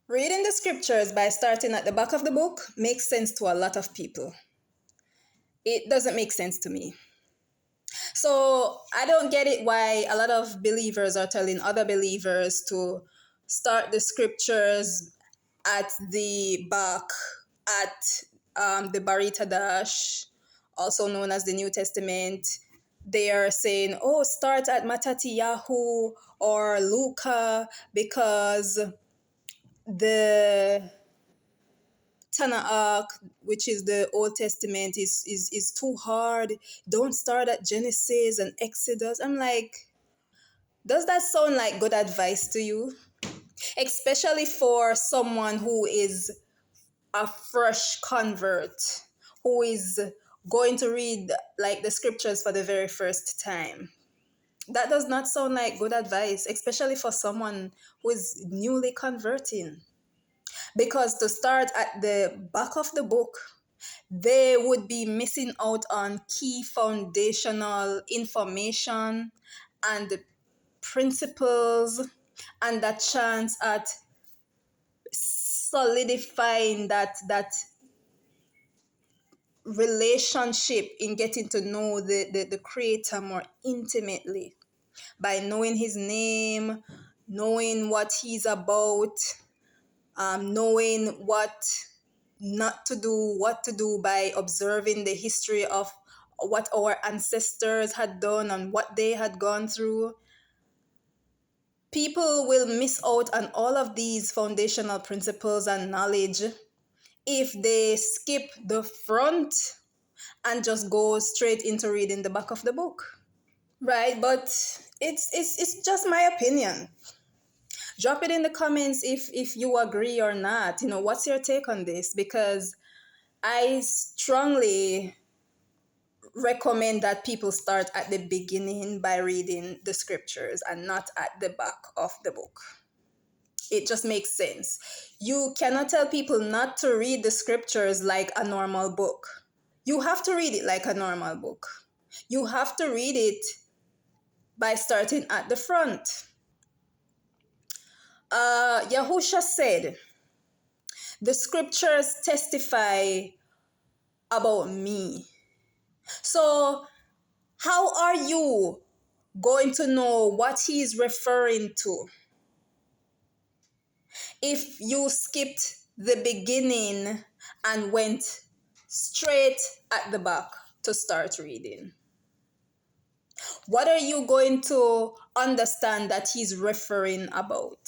Reading the scriptures by starting at the back of the book makes sense to a lot of people. It doesn't make sense to me. So I don't get it why a lot of believers are telling other believers to start the scriptures at the back, at the Barita Dash, also known as the New Testament. They are saying, oh, start at Matatiyahu or Luca because the Tanakh, which is the Old Testament, is too hard. Don't start at Genesis and Exodus. I'm like, does that sound like good advice to you? Especially for someone who is a fresh convert, who is going to read like the scriptures for the very first time. That does not sound like good advice, especially for someone who is newly converting. Because to start at the back of the book, they would be missing out on key foundational information and principles and a chance at solidifying that relationship in getting to know the creator more intimately by knowing his name, knowing what he's about, knowing what not to do, what to do by observing the history of what our ancestors had done and what they had gone through. People will miss out on all of these foundational principles and knowledge if they skip the front and just go straight into reading the back of the book. Right, but it's just my opinion. Drop it in the comments if you agree or not. What's your take on this? Because I strongly recommend that people start at the beginning by reading the scriptures and not at the back of the book. It just makes sense. You cannot tell people not to read the scriptures like a normal book. You have to read it like a normal book. You have to read it by starting at the front. Yahusha said, the scriptures testify about me. So, how are you going to know what he's referring to if you skipped the beginning and went straight at the back to start reading? What are you going to understand that he's referring about?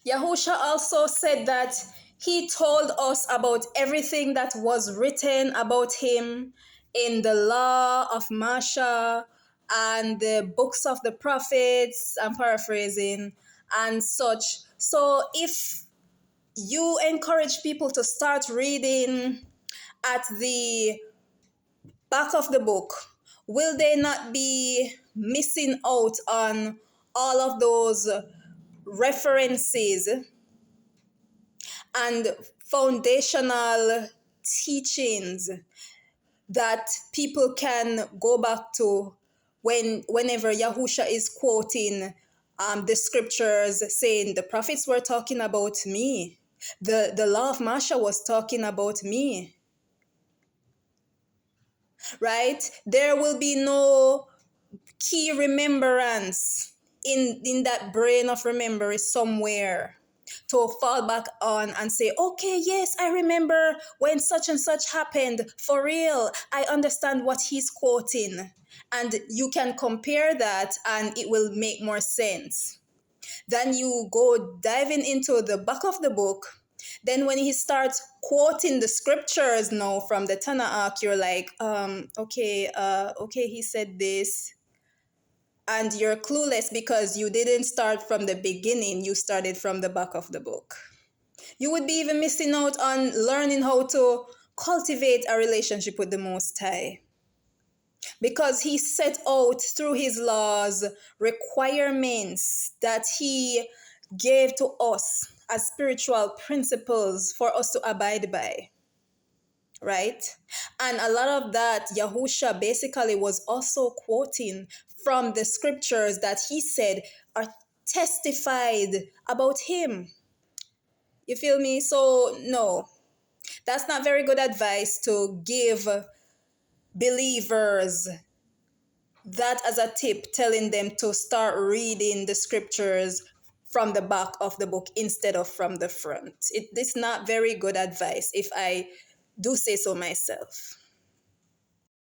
Yahusha also said that he told us about everything that was written about him in the law of Masha and the books of the prophets, I'm paraphrasing, and such. So if you encourage people to start reading at the back of the book, will they not be missing out on all of those references and foundational teachings that people can go back to whenever Yahusha is quoting the scriptures saying the prophets were talking about me, the law of Masha was talking about me, right? There will be no key remembrance in that brain of remembrance somewhere to fall back on and say, okay, yes, I remember when such and such happened. For real, I understand what he's quoting. And you can compare that and it will make more sense. Then you go diving into the back of the book. Then when he starts quoting the scriptures now from the Tanakh, you're like, okay, he said this, and you're clueless because you didn't start from the beginning, you started from the back of the book. You would be even missing out on learning how to cultivate a relationship with the Most High, because he set out through his laws requirements that he gave to us as spiritual principles for us to abide by, right? And a lot of that Yahusha basically was also quoting from the scriptures that he said are testified about him. You feel me? So, no, that's not very good advice to give believers, that as a tip, telling them to start reading the scriptures from the back of the book instead of from the front. It's not very good advice, if I do say so myself.